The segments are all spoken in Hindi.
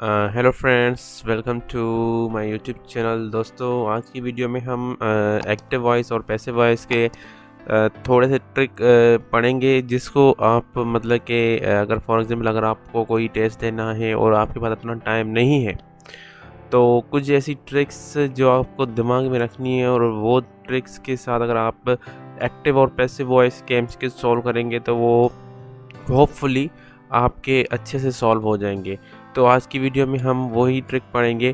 Hello friends, welcome to my YouTube channel. दोस्तों, आज की वीडियो में हम एक्टिव वॉइस और पैसिव वॉइस के थोड़े से ट्रिक पढ़ेंगे, जिसको आप मतलब कि अगर फॉर एग्जांपल अगर आपको कोई टेस्ट देना है और आपके पास अपना टाइम नहीं है, तो कुछ ऐसी ट्रिक्स जो आपको दिमाग में रखनी है, और वो ट्रिक्स के साथ अगर आप एक्टिव और पैसिव वॉइस के एमसीक्यू सॉल्व करेंगे तो वो होपफुली आपके अच्छे से सॉल्व हो जाएंगे। तो आज की वीडियो में हम वही ट्रिक पढ़ेंगे।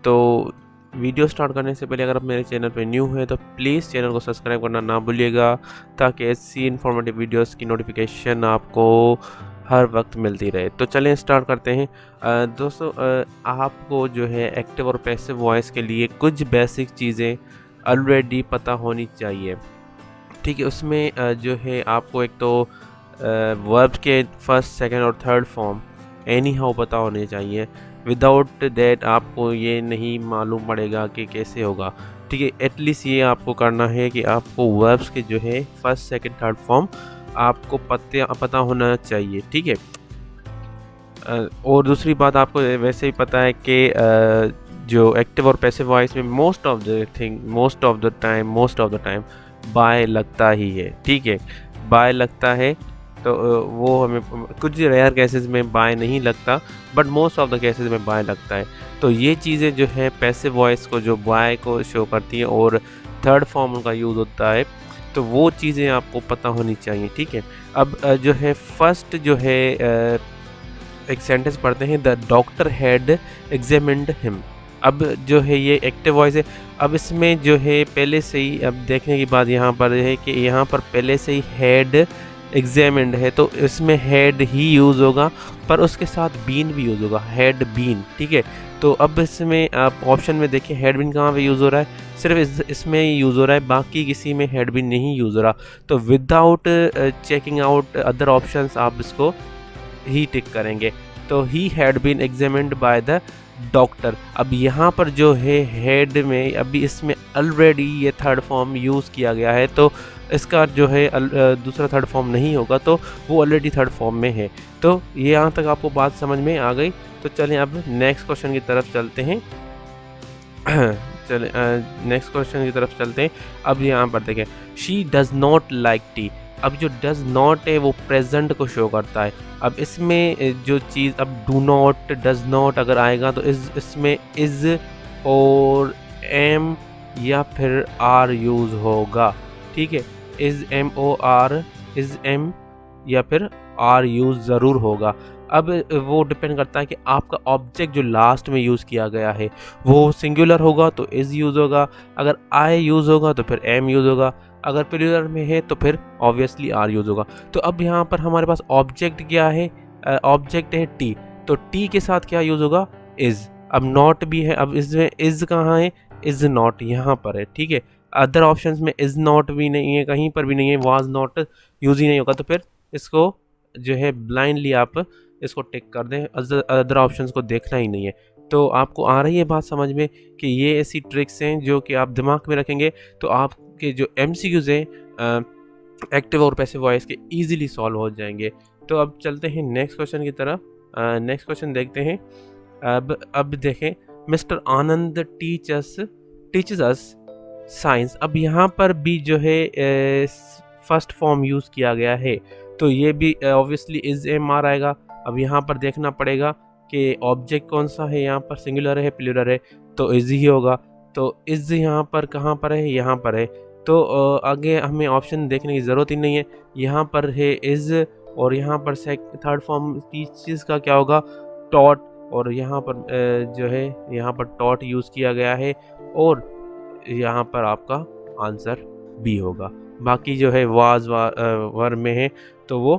तो वीडियो स्टार्ट करने से पहले अगर आप मेरे चैनल पे न्यू हैं तो प्लीज़ चैनल को सब्सक्राइब करना ना भूलिएगा, ताकि ऐसी इन्फॉर्मेटिव वीडियोस की नोटिफिकेशन आपको हर वक्त मिलती रहे। तो चलें स्टार्ट करते हैं। दोस्तों, आपको जो है एक्टिव और पैसिव वॉइस के लिए कुछ बेसिक चीज़ें ऑलरेडी पता होनी चाहिए। ठीक है, उसमें जो है आपको एक तो वर्ब के फर्स्ट, सेकंड और थर्ड फॉर्म एनी हाउ पता होने चाहिए। विदाउट दैट आपको ये नहीं मालूम पड़ेगा कि कैसे होगा। ठीक है, एटलीस्ट ये आपको करना है कि आपको वर्ब्स के जो है फर्स्ट, सेकंड, थर्ड फॉर्म आपको पता होना चाहिए। ठीक है। और दूसरी बात, आपको वैसे ही पता है कि जो एक्टिव और पैसिव वॉइस में most of the time by लगता ही है। ठीक है, बाय लगता है। तो वो हमें कुछ रेयर केसेस में बाय नहीं लगता, but most of the cases में बाय लगता है। तो ये चीज़ें जो है पैसिव वॉइस को जो बाय को शो करती हैं, और थर्ड फॉर्म उनका यूज़ होता है, तो वो चीज़ें आपको पता होनी चाहिए। ठीक है। अब जो है फर्स्ट जो है एक सेंटेंस पढ़ते हैं, the doctor had examined him. अब जो है ये एक्टिव वॉइस है। अब इसमें जो है पहले से ही अब देखने की बात यहाँ पर है कि यहाँ पर पहले से ही हैड एग्जामिन्ड है, तो इसमें हैड ही यूज़ होगा, पर उसके साथ बीन भी यूज़ होगा, हैड बीन। ठीक है। तो अब इसमें आप ऑप्शन में देखिए, हैड बीन कहाँ पे यूज़ हो रहा है? सिर्फ इसमें यूज़ हो रहा है, बाकी किसी में हैड बीन नहीं यूज़ हो रहा। तो without checking out other options आप इसको ही टिक करेंगे। तो he had been examined by the doctor. अब यहाँ पर जो है हेड में अभी इसमें ऑलरेडी ये थर्ड फॉर्म यूज़ किया गया है, तो इसका जो है दूसरा थर्ड फॉर्म नहीं होगा, तो वो ऑलरेडी थर्ड फॉर्म में है। तो ये यहाँ तक आपको बात समझ में आ गई। तो चलें अब नेक्स्ट क्वेश्चन की तरफ चलते हैं। चले नेक्स्ट क्वेश्चन की तरफ चलते हैं। अब यहाँ पर देखें, she does not like T. अब जो डज़ नॉट है वो प्रेजेंट को शो करता है। अब इसमें जो चीज़, अब डू नॉट, डज़ नॉट अगर आएगा तो इसमें इज़ और एम या फिर आर यूज़ होगा। ठीक है, is am or are, is am या फिर आर यूज़ ज़रूर होगा। अब वो डिपेंड करता है कि आपका ऑब्जेक्ट जो लास्ट में यूज़ किया गया है वो सिंगुलर होगा तो इज़ यूज़ होगा, अगर आई यूज़ होगा तो फिर एम यूज़ होगा, अगर प्लूरल में है तो फिर ऑब्वियसली आर यूज़ होगा। तो अब यहाँ पर हमारे पास ऑब्जेक्ट क्या है? ऑब्जेक्ट है टी, तो टी के साथ क्या यूज़ होगा? इज़। अब नॉट भी है, अब इसमें इज़ कहाँ है? इज़ नॉट यहाँ पर है। ठीक है, अदर ऑप्शंस में इज़ नॉट भी नहीं है, कहीं पर भी नहीं है, वाज नॉट यूज़ ही नहीं होगा, तो फिर इसको जो है ब्लाइंडली आप इसको टिक कर दें, अदर ऑप्शंस को देखना ही नहीं है। तो आपको आ रही है बात समझ में कि ये ऐसी ट्रिक्स हैं जो कि आप दिमाग में रखेंगे तो आपके जो एमसीक्यूज़ हैं एक्टिव और पैसिव वॉइस के इजीली सॉल्व हो जाएंगे। तो अब चलते हैं नेक्स्ट क्वेश्चन की तरफ। नेक्स्ट क्वेश्चन देखते हैं। अब देखें, मिस्टर आनंद टीचेस अस साइंस। अब यहाँ पर भी जो है फर्स्ट फॉर्म यूज़ किया गया है, तो ये भी ऑब्वियसली इज़ एम आर आएगा। अब यहाँ पर देखना पड़ेगा कि ऑब्जेक्ट कौन सा है, यहाँ पर सिंगुलर है प्लूरल है, तो इज़ ही होगा। तो इज़ यहाँ पर कहाँ पर है? यहाँ पर है। तो आगे हमें ऑप्शन देखने की ज़रूरत ही नहीं है, यहाँ पर है इज़, और यहाँ पर थर्ड फॉर्म टीचर्स का क्या होगा? टॉट। और यहाँ पर जो है यहाँ पर टॉट यूज़ किया गया है, और यहाँ पर आपका आंसर बी होगा। बाकी जो है वाज वर में है, तो वो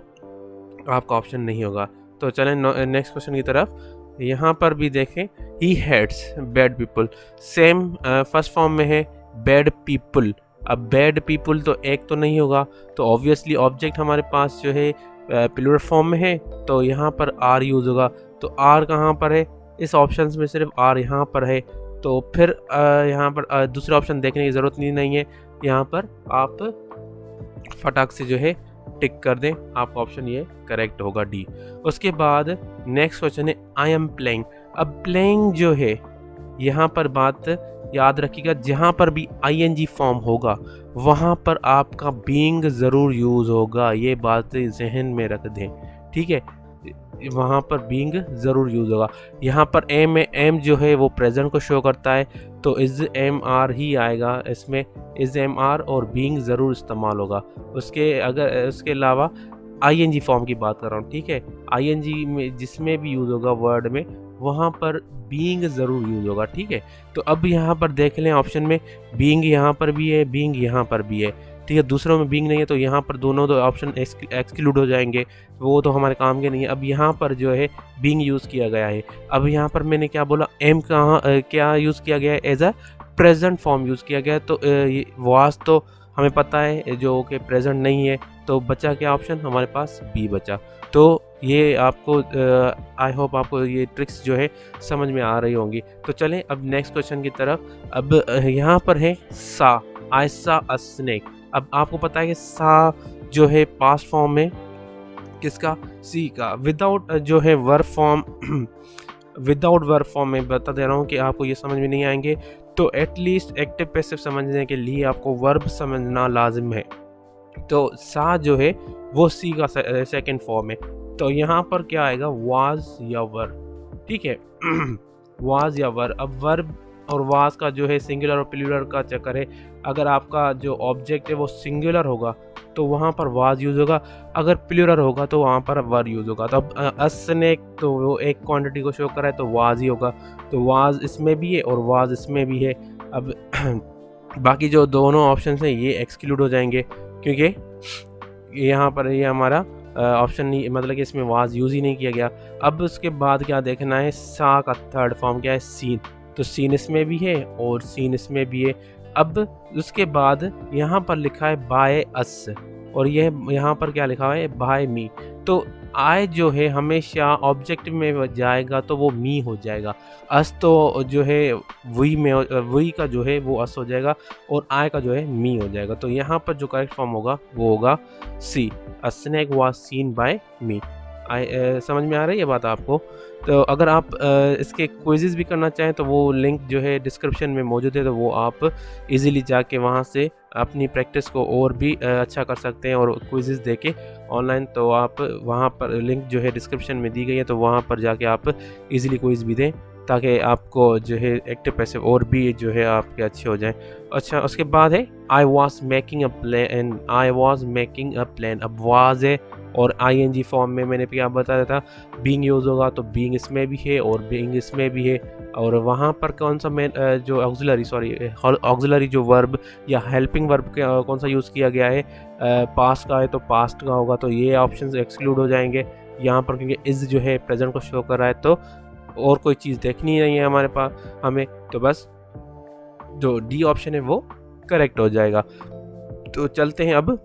आपका ऑप्शन नहीं होगा। तो चलें नेक्स्ट क्वेश्चन की तरफ। यहाँ पर भी देखें, he hates bad people, same first form में है बैड पीपल। अब बैड पीपल तो एक तो नहीं होगा, तो ऑब्वियसली ऑब्जेक्ट हमारे पास जो है प्लूरल फॉर्म में है, तो यहाँ पर आर यूज़ होगा। तो आर कहाँ पर है? इस ऑप्शन में सिर्फ आर यहाँ पर है, तो फिर यहाँ पर दूसरे ऑप्शन देखने की ज़रूरत नहीं है। यहाँ पर आप फटाक से जो है टिक कर दें, आपका ऑप्शन ये करेक्ट होगा डी। उसके बाद नेक्स्ट क्वेश्चन है आई एम प्लेइंग। अब प्लेइंग जो है यहाँ पर बात याद रखिएगा, जहाँ पर भी आईएनजी फॉर्म होगा वहाँ पर आपका बीइंग ज़रूर यूज़ होगा, ये बात जहन में रख दें, ठीक है। वहाँ पर बीइंग ज़रूर यूज़ होगा। यहाँ पर एम है, एम जो है वो प्रेजेंट को शो करता है, तो इज़ एम आर ही आएगा इसमें, इज़ एम आर और बीइंग ज़रूर इस्तेमाल होगा। उसके अलावा आईएनजी फॉर्म की बात कर रहा हूँ, ठीक है। आईएनजी में जिसमें भी यूज़ होगा वर्ड में, वहाँ पर बीइंग ज़रूर यूज़ होगा, ठीक है। तो अब यहाँ पर देख लें ऑप्शन में बीइंग यहाँ पर भी है, बीइंग यहाँ पर भी है, ठीक है। दूसरों में बीइंग नहीं है, तो यहाँ पर दोनों दो ऑप्शन एक्सक्लूड हो जाएंगे, वो तो हमारे काम के नहीं है। अब यहाँ पर जो है बीइंग यूज़ किया गया है। अब यहाँ पर मैंने क्या बोला, एम कहाँ क्या यूज़ किया गया है, as a present form use किया गया है। तो वाज तो हमें पता है जो कि प्रेजेंट नहीं है, तो बचा क्या ऑप्शन, हमारे पास बी बचा। तो ये आपको आई होप आपको ये ट्रिक्स जो है समझ में आ रही होंगी। तो चलें अब नेक्स्ट क्वेश्चन की तरफ। अब यहाँ पर है सा, आई सा अ स्नेक। अब आपको पता है कि सा जो है पास्ट फॉर्म में किसका, सी का, विदाउट जो है verb form without verb form में बता दे रहा हूँ कि आपको ये समझ में नहीं आएंगे, तो एटलीस्ट एक्टिव पैसिव समझने के लिए आपको वर्ब समझना लाजिम है। तो सा जो है वो सी का सेकंड फॉर्म है, तो यहाँ पर क्या आएगा, वाज या वर, ठीक है। वाज या वर। अब वर्ब और वाज का जो है सिंगुलर और प्लूरल का चक्कर है। अगर आपका जो ऑब्जेक्ट है वो सिंगुलर होगा तो वहाँ पर वाज यूज़ होगा, अगर प्लूरल होगा तो वहाँ पर वर यूज़ होगा। तो अब अस्नेक तो वो एक क्वांटिटी को शो कर रहा है, तो वाज ही होगा, तो वाज इसमें भी है और वाज इसमें भी है। अब बाकी जो दोनों ऑप्शन हैं ये एक्सक्लूड हो जाएंगे, क्योंकि यहाँ पर ये हमारा ऑप्शन नहीं, मतलब कि इसमें वाज यूज़ ही नहीं किया गया। अब उसके बाद क्या देखना है, सा का थर्ड फॉर्म क्या है, सीन। तो सीन इसमें भी है और सीन इसमें भी है। अब उसके बाद यहाँ पर लिखा है बाय अस, और ये यहाँ पर क्या लिखा हुआ है, बाय मी। तो आई जो है हमेशा ऑब्जेक्ट में जाएगा तो वो मी हो जाएगा, अस तो जो है वी में, वी का जो है वो अस हो जाएगा और आई का जो है मी हो जाएगा। तो यहाँ पर जो करेक्ट फॉर्म होगा वो होगा सी, अ स्नैक वाज सीन बाय मी। समझ में आ रही है बात आपको। तो अगर आप इसके क्विज़ेस भी करना चाहें तो वो लिंक जो है डिस्क्रिप्शन में मौजूद है, तो वो आप इजीली जाके वहाँ से अपनी प्रैक्टिस को और भी अच्छा कर सकते हैं और क्विज़ेस देके ऑनलाइन। तो आप वहाँ पर लिंक जो है डिस्क्रिप्शन में दी गई है, तो वहाँ पर जाके आप इजीली क्विज़ भी दें ताकि आपको जो है एक्टिव पैसिव और भी जो है आपके अच्छे हो जाएं। अच्छा, उसके बाद है I was making a plan, I was making a plan. अब वाज है और आईएनजी फॉर्म में मैंने क्या बताया था, बीइंग यूज़ होगा, तो बीइंग इसमें भी है और बीइंग इसमें भी है। और वहाँ पर कौन सा जो ऑक्सिलरी जो वर्ब या हेल्पिंग वर्ब कौन सा यूज़ किया गया है, पास्ट का है तो पास्ट का होगा, तो ये ऑप्शन एक्सक्लूड हो जाएंगे यहाँ पर, क्योंकि इज़ जो है प्रेजेंट को शो कर रहा है, तो और कोई चीज़ देखनी नहीं है हमारे पास हमें, तो बस जो डी ऑप्शन है वो करेक्ट हो जाएगा। तो चलते हैं अब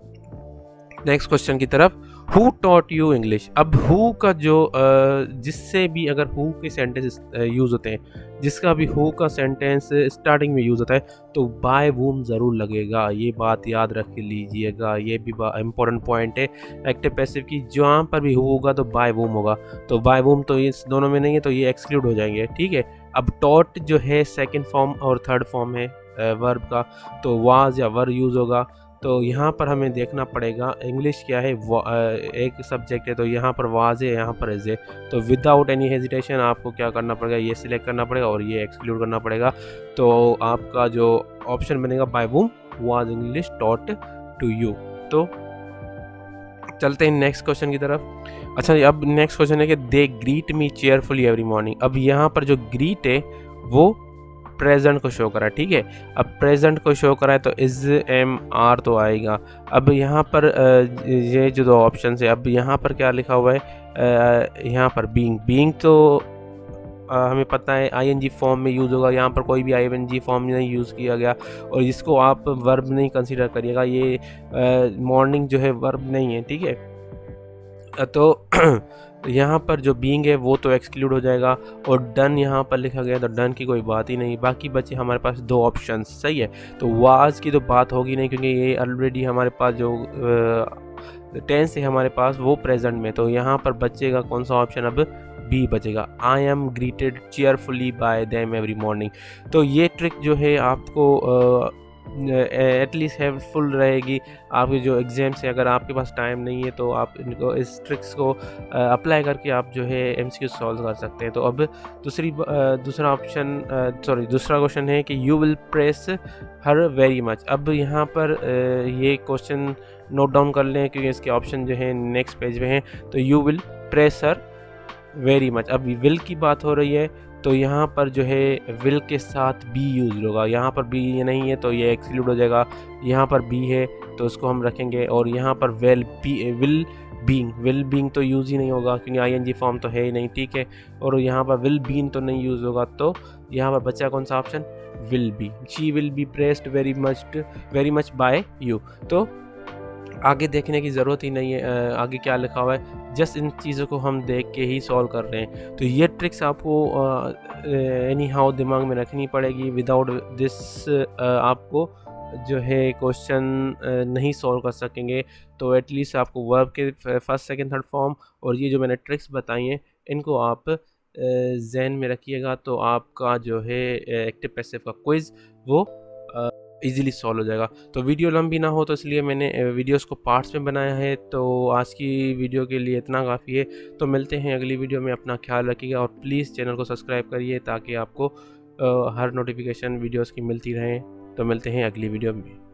नेक्स्ट क्वेश्चन की तरफ। Who taught you English. अब हु का जो जिससे भी अगर हु के सेंटेंस यूज़ होते हैं, जिसका भी हु का सेंटेंस स्टार्टिंग में यूज़ होता है तो बाय वूम ज़रूर लगेगा, ये बात याद रख लीजिएगा, ये भी इम्पोर्टेंट पॉइंट है एक्टिव पैसिव की। जहाँ पर भी हु होगा तो बाय वूम होगा, तो बाय वूम तो इस दोनों में नहीं है, तो ये एक्सक्लूड हो जाएंगे, ठीक है। अब टॉट जो है सेकेंड फॉर्म और थर्ड फॉर्म है वर्ब का, तो वाज या वर यूज़ होगा। तो यहाँ पर हमें देखना पड़ेगा इंग्लिश क्या है, एक सब्जेक्ट है, तो यहाँ पर वाज है, यहाँ पर इज है, तो विदाउट एनी हेजिटेशन आपको क्या करना पड़ेगा, ये सिलेक्ट करना पड़ेगा और ये एक्सक्लूड करना पड़ेगा। तो आपका जो ऑप्शन बनेगा by whom was English taught to you. तो चलते हैं नेक्स्ट क्वेश्चन की तरफ। अच्छा, अब नेक्स्ट क्वेश्चन है कि दे ग्रीट मी चेयरफुली एवरी मॉर्निंग। अब यहाँ पर जो ग्रीट है वो प्रेजेंट को शो करा है, ठीक है। अब प्रेजेंट को शो करा है तो इज एम आर तो आएगा। अब यहाँ पर ये जो दो ऑप्शन है, अब यहाँ पर क्या लिखा हुआ है, यहाँ पर बीइंग तो हमें पता है आईएनजी फॉर्म में यूज़ होगा, यहाँ पर कोई भी आईएनजी फॉर्म नहीं यूज़ किया गया और इसको आप वर्ब नहीं कंसीडर करिएगा, ये मॉर्निंग जो है वर्ब नहीं है, ठीक है। तो यहाँ पर जो बीइंग है वो तो एक्सक्लूड हो जाएगा और डन यहाँ पर लिखा गया, तो डन की कोई बात ही नहीं। बाकी बचे हमारे पास दो ऑप्शन, सही है। तो वाज की तो बात होगी नहीं क्योंकि ये ऑलरेडी हमारे पास जो टेंस है हमारे पास वो प्रेजेंट में, तो यहाँ पर बचेगा कौन सा ऑप्शन, अब बी बचेगा, I am greeted cheerfully bye them every morning. तो ये ट्रिक जो है आपको एटलीस्ट हेल्पफुल रहेगी आपके जो एग्ज़ाम्स है। अगर आपके पास टाइम नहीं है तो आप इनको इस ट्रिक्स को अप्लाई करके आप जो है एमसीक्यू सॉल्व कर सकते हैं। तो अब दूसरा क्वेश्चन है कि you will press her very much. अब यहाँ पर ये क्वेश्चन नोट डाउन कर लें क्योंकि इसके ऑप्शन जो है नेक्स्ट पेज में हैं। तो you will press her very much, अब विल की बात हो रही है तो यहाँ पर जो है विल के साथ बी यूज होगा। यहाँ पर बी ये नहीं है तो ये एक्सक्लूड हो जाएगा, यहाँ पर बी है तो उसको हम रखेंगे, और यहाँ पर विल बीइंग तो यूज़ ही नहीं होगा क्योंकि आईएनजी फॉर्म तो है ही नहीं, ठीक है। और यहाँ पर विल बीन तो नहीं यूज़ होगा, तो यहाँ पर बचा कौन सा option, will be. She will be pressed very much by you. तो आगे देखने की ज़रूरत ही नहीं है आगे क्या लिखा हुआ है, जस्ट इन चीज़ों को हम देख के ही सॉल्व कर रहे हैं। तो ये ट्रिक्स आपको एनी हाउ दिमाग में रखनी पड़ेगी, विदाउट दिस आपको जो है क्वेश्चन नहीं सॉल्व कर सकेंगे। तो एटलीस्ट आपको वर्ब के फर्स्ट सेकंड थर्ड फॉर्म और ये जो मैंने ट्रिक्स बताई हैं इनको आप जहन में रखिएगा, तो आपका जो है एक्टिव पैसिव का क्विज़ वो इजीली सॉल्व हो जाएगा। तो वीडियो लंबी ना हो तो इसलिए मैंने वीडियोस को पार्ट्स में बनाया है। तो आज की वीडियो के लिए इतना काफ़ी है। तो मिलते हैं अगली वीडियो में, अपना ख्याल रखिएगा और प्लीज़ चैनल को सब्सक्राइब करिए ताकि आपको हर नोटिफिकेशन वीडियोस की मिलती रहें। तो मिलते हैं अगली वीडियो में।